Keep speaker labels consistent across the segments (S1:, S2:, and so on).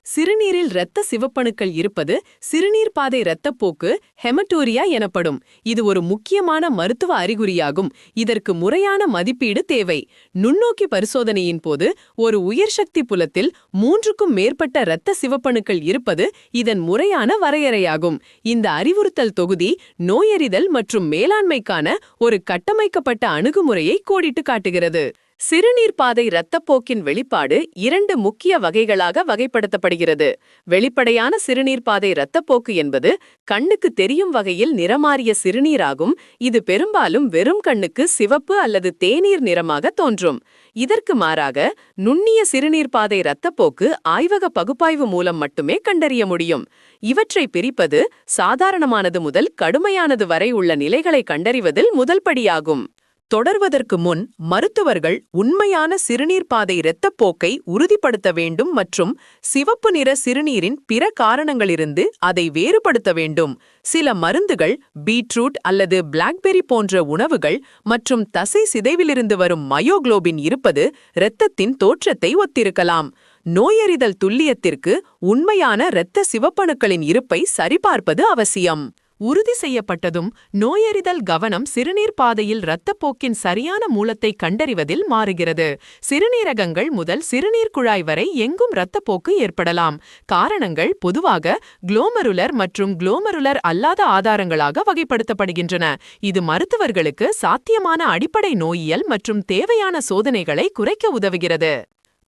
S1: சிறுநீரில் இரத்த சிவப்பணுக்கள் இருப்பது சிறுநீர் பாதை இரத்தப்போக்கு ஹெமட்டோரியா எனப்படும். இது ஒரு முக்கியமான மருத்துவ அறிகுறியாகும். இதற்கு முறையான மதிப்பீடு தேவை. நுண்ணோக்கி பரிசோதனையின் போது ஒரு உயர்சக்தி புலத்தில் 3க்கும் மேற்பட்ட இரத்த சிவப்பணுக்கள் இருப்பது இதன் முறையான வரையறையாகும். இந்த அறிவுறுத்தல் தொகுதி நோயறிதல் மற்றும் மேலாண்மைக்கான ஒரு கட்டமைக்கப்பட்ட அணுகுமுறையை கோடிட்டு காட்டுகிறது. சிறுநீர் பாதை இரத்தப்போக்கின் வெளிப்பாடு 2 முக்கிய வகைகளாக வகைப்படுத்தப்படுகிறது. வெளிப்படையான சிறுநீர் பாதை இரத்தப்போக்கு என்பது கண்ணுக்கு தெரியும் வகையில் நிறமாறிய சிறுநீராகும். இது பெரும்பாலும் வெறும் கண்ணுக்கு சிவப்பு அல்லது தேநீர் நிறமாக தோன்றும். இதற்கு மாறாக நுண்ணிய சிறுநீர் பாதை இரத்தப்போக்கு ஆய்வக பகுப்பாய்வு மூலம் மட்டுமே கண்டறிய முடியும். இவற்றை பிரிப்பது சாதாரணமானது முதல் கடுமையானது வரை உள்ள நிலைகளை கண்டறிவதில் முதல் படியாகும். தொடர்வதற்கு முன் மருத்துவர்கள் உண்மையான சிறுநீர் பாதை இரத்தப்போக்கை உறுதிப்படுத்த வேண்டும் மற்றும் சிவப்பு நிற சிறுநீரின் பிற காரணங்களிலிருந்து அதை வேறுபடுத்த வேண்டும். சில மருந்துகள், பீட்ரூட் அல்லது பிளாக்பெர்ரி போன்ற உணவுகள் மற்றும் தசை சிதைவிலிருந்து வரும் மயோகுளோபின் இருப்பது இரத்தத்தின் தோற்றத்தை ஒத்திருக்கலாம். நோயறிதல் துல்லியத்திற்கு உண்மையான இரத்த சிவப்பணுக்களின் இருப்பை சரிபார்ப்பது அவசியம். உறுதி செய்யப்பட்டதும் நோயறிதல் கவனம் சிறுநீர் பாதையில் இரத்தப்போக்கின் சரியான மூலத்தை கண்டறிவதில் மாறுகிறது. சிறுநீரகங்கள் முதல் சிறுநீர் குழாய் வரை எங்கும் இரத்தப்போக்கு ஏற்படலாம். காரணங்கள் பொதுவாக குளோமருலர் மற்றும் குளோமருலர் அல்லாத ஆதாரங்களாக வகைப்படுத்தப்படுகின்றன. இது மருத்துவர்களுக்கு சாத்தியமான அடிப்படை நோயியல் மற்றும் தேவையான சோதனைகளை குறைக்க உதவுகிறது.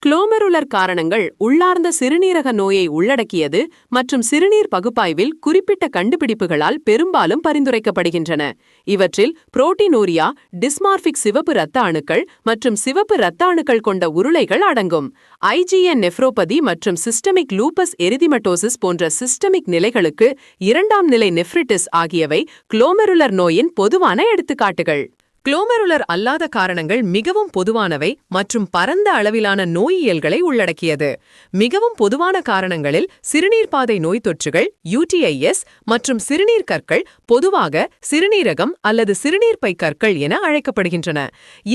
S1: குளோமெருலர் காரணங்கள் உள்ளார்ந்த சிறுநீரக நோயை உள்ளடக்கியது மற்றும் சிறுநீர் பகுப்பாய்வில் குறிப்பிட்ட கண்டுபிடிப்புகளால் பெரும்பாலும் பரிந்துரைக்கப்படுகின்றன. இவற்றில் புரோட்டீனூரியா, டிஸ்மார்பிக் சிவப்பு இரத்த அணுக்கள் மற்றும் சிவப்பு இரத்த அணுக்கள் கொண்ட உருளைகள் அடங்கும். IgA நெஃப்ரோபதி மற்றும் சிஸ்டமிக் லூபஸ் எரிதிமட்டோசிஸ் போன்ற சிஸ்டமிக் நிலைகளுக்கு 2ஆம் நிலை நெஃப்ரிட்டிஸ் ஆகியவை குளோமெருலர் நோயின் பொதுவான எடுத்துக்காட்டுகள். குளோமெருலர் அல்லாத காரணங்கள் மிகவும் பொதுவானவை மற்றும் பரந்த அளவிலான நோயியல்களை உள்ளடக்கியது. மிகவும் பொதுவான காரணங்களில் சிறுநீர் பாதை நோய் தொற்றுகள், UTIs மற்றும் சிறுநீர் கற்கள், பொதுவாக சிறுநீரகம் அல்லது சிறுநீர்ப்பை கற்கள் என அழைக்கப்படுகின்றன.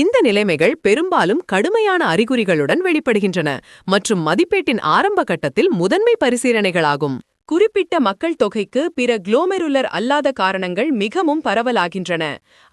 S1: இந்த நிலைமைகள் பெரும்பாலும் கடுமையான அறிகுறிகளுடன் வெளிப்படுகின்றன மற்றும் மதிப்பீட்டின் ஆரம்ப கட்டத்தில் முதன்மை பரிசீலனைகளாகும். குறிப்பிட்ட மக்கள் தொகைக்கு பிற குளோமெருலர் அல்லாத காரணங்கள் மிகவும் பரவலாகின்றன.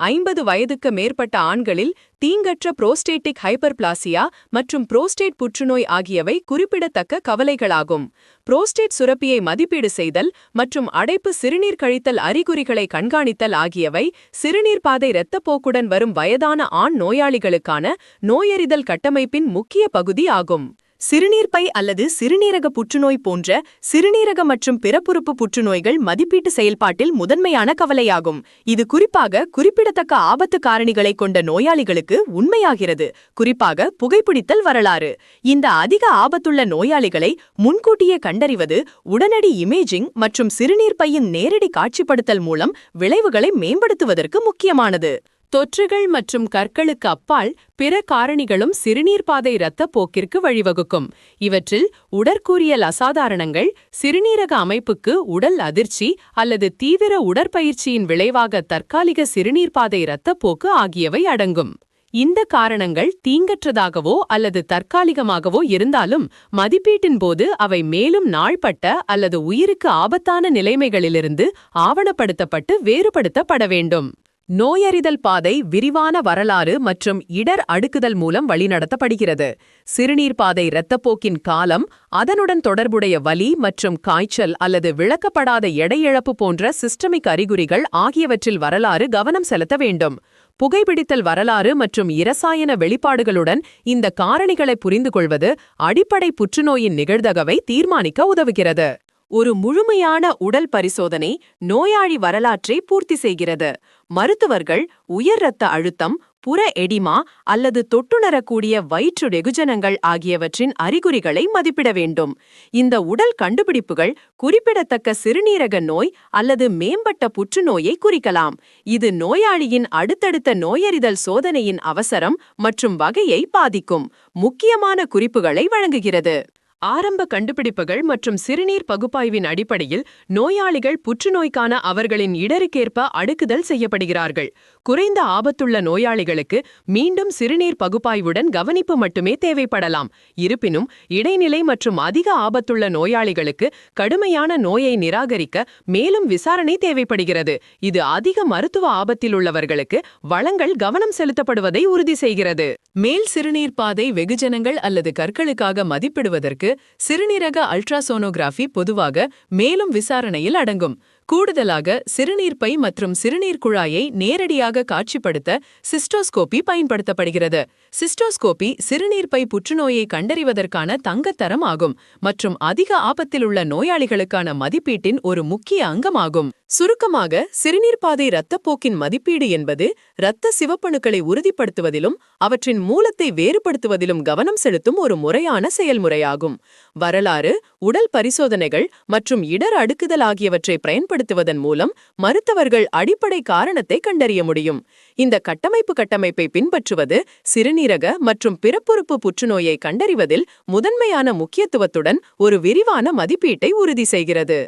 S1: 50 வயதுக்கு மேற்பட்ட ஆண்களில் தீங்கற்ற புரோஸ்டேட்டிக் ஹைப்பர்பிளாசியா மற்றும் புரோஸ்டேட் புற்றுநோய் ஆகியவை குறிப்பிடத்தக்க கவலைகளாகும். புரோஸ்டேட் சுரப்பியை மதிப்பீடு செய்தல் மற்றும் அடைப்பு சிறுநீர் கழித்தல் அறிகுறிகளை கண்காணித்தல் ஆகியவை சிறுநீர் பாதை இரத்தப்போக்குடன் வரும் வயதான ஆண் நோயாளிகளுக்கான நோயறிதல் கட்டமைப்பின் முக்கிய பகுதி ஆகும். சிறுநீர்ப்பை அல்லது சிறுநீரக புற்றுநோய் போன்ற சிறுநீரக மற்றும் பிறப்புறுப்பு புற்றுநோய்கள் மதிப்பீட்டு செயல்பாட்டில் முதன்மையான கவலையாகும். இது குறிப்பாக குறிப்பிடத்தக்க ஆபத்து காரணிகளை கொண்ட நோயாளிகளுக்கு உண்மையாகிறது, குறிப்பாக புகைப்பிடித்தல் வரலாறு. இந்த அதிக ஆபத்துள்ள நோயாளிகளை முன்கூட்டியே கண்டறிவது உடனடி இமேஜிங் மற்றும் சிறுநீர்ப்பையின் நேரடி காட்சிப்படுத்தல் மூலம் விளைவுகளை மேம்படுத்துவதற்கு முக்கியமானது. தொற்றுகள் மற்றும் கற்களுக்கு அப்பால் பிற காரணிகளும் சிறுநீர் பாதை இரத்தப்போக்கிற்கு வழிவகுக்கும். இவற்றில் உடற்கூறியல் அசாதாரணங்கள், சிறுநீரக அமைப்புக்கு உடல் அதிர்ச்சி அல்லது தீவிர உடற்பயிற்சியின் விளைவாக தற்காலிக சிறுநீர் பாதை இரத்தப்போக்கு ஆகியவை அடங்கும். இந்த காரணங்கள் தீங்கற்றதாகவோ அல்லது தற்காலிகமாகவோ இருந்தாலும் மதிப்பீட்டின் போது அவை மேலும் நாள்பட்ட அல்லது உயிருக்கு ஆபத்தான நிலைமைகளிலிருந்து ஆவணப்படுத்தப்பட்டு வேறுபடுத்தப்பட வேண்டும். நோயறிதல் பாதை விரிவான வரலாறு மற்றும் இடர் அடுக்குதல் மூலம் வழிநடத்தப்படுகிறது. சிறுநீர் பாதை இரத்தப்போக்கின் காலம், அதனுடன் தொடர்புடைய வலி மற்றும் காய்ச்சல் அல்லது விளக்கப்படாத எடை இழப்பு போன்ற சிஸ்டமிக் அறிகுறிகள் ஆகியவற்றில் வரலாறு கவனம் செலுத்த வேண்டும். புகைப்பிடித்தல் வரலாறு மற்றும் இரசாயன வெளிப்பாடுகளுடன் இந்த காரணிகளை புரிந்துகொள்வது அடிப்படை புற்றுநோயின் நிகழ்தகவை தீர்மானிக்க உதவுகிறது. ஒரு முழுமையான உடல் பரிசோதனை நோயாளி வரலாற்றை பூர்த்தி செய்கிறது. மருத்துவர்கள் உயர் இரத்த அழுத்தம், புற எடிமா அல்லது தொட்டுணரக்கூடிய வயிற்று வெகுஜனங்கள் ஆகியவற்றின் அறிகுறிகளை மதிப்பிட வேண்டும். இந்த உடல் கண்டுபிடிப்புகள் குறிப்பிடத்தக்க சிறுநீரக நோய் அல்லது மேம்பட்ட புற்றுநோயை குறிக்கலாம். இது நோயாளியின் அடுத்தடுத்த நோயறிதல் சோதனையின் அவசரம் மற்றும் வகையை பாதிக்கும். முக்கியமான குறிப்புகளை வழங்குகிறது. ஆரம்ப கண்டுபிடிப்புகள் மற்றும் சிறுநீர் பகுப்பாய்வின் அடிப்படையில் நோயாளிகள் புற்றுநோய்க்கான அவர்களின் இடருக்கேற்ப அடுக்குதல் செய்யப்படுகிறார்கள். குறைந்த ஆபத்துள்ள நோயாளிகளுக்கு மீண்டும் சிறுநீர் பகுப்பாய்வுடன் கவனிப்பு மட்டுமே தேவைப்படலாம். இருப்பினும் இடைநிலை மற்றும் அதிக ஆபத்துள்ள நோயாளிகளுக்கு கடுமையான நோயை நிராகரிக்க மேலும் விசாரணை தேவைப்படுகிறது. இது அதிக மருத்துவ ஆபத்தில் உள்ளவர்களுக்கு வளங்கள் கவனம் செலுத்தப்படுவதை உறுதி செய்கிறது. மேல் சிறுநீர் பாதை வெகுஜனங்கள் அல்லது கற்களுக்காக மதிப்பிடுவதற்கு சிறுநீரக அல்ட்ராசோனோகிராஃபி பொதுவாக மேலும் விசாரணையில் அடங்கும். கூடுதலாக சிறுநீர்ப்பை மற்றும் சிறுநீர் குழாயை நேரடியாக காட்சிப்படுத்த சிஸ்டோஸ்கோபி பயன்படுத்தப்படுகிறது. சிஸ்டோஸ்கோபி சிறுநீர்ப்பை புற்றுநோயை கண்டறிவதற்கான தங்கத்தரம் ஆகும் மற்றும் அதிக ஆபத்தில் உள்ள நோயாளிகளுக்கான மதிப்பீட்டின் ஒரு முக்கிய அங்கமாகும். சுருக்கமாக, சிறுநீர்ப்பாதை இரத்தப்போக்கின் மதிப்பீடு என்பது இரத்த சிவப்பணுக்களை உறுதிப்படுத்துவதிலும் அவற்றின் மூலத்தை வேறுபடுத்துவதிலும் கவனம் செலுத்தும் ஒரு முறையான செயல்முறையாகும். வரலாறு, உடல் பரிசோதனைகள் மற்றும் இடர் அடுக்குதல் ஆகியவற்றை பயன்படுத்துவதன் மூலம் மருத்துவர்கள் அடிப்படை காரணத்தை கண்டறிய முடியும். இந்த கட்டமைப்பை பின்பற்றுவது சிறுநீரக மற்றும் பிறப்புறுப்பு புற்றுநோயை கண்டறிவதில் முதன்மையான முக்கியத்துவத்துடன் ஒரு விரிவான மதிப்பீட்டை உறுதி செய்கிறது.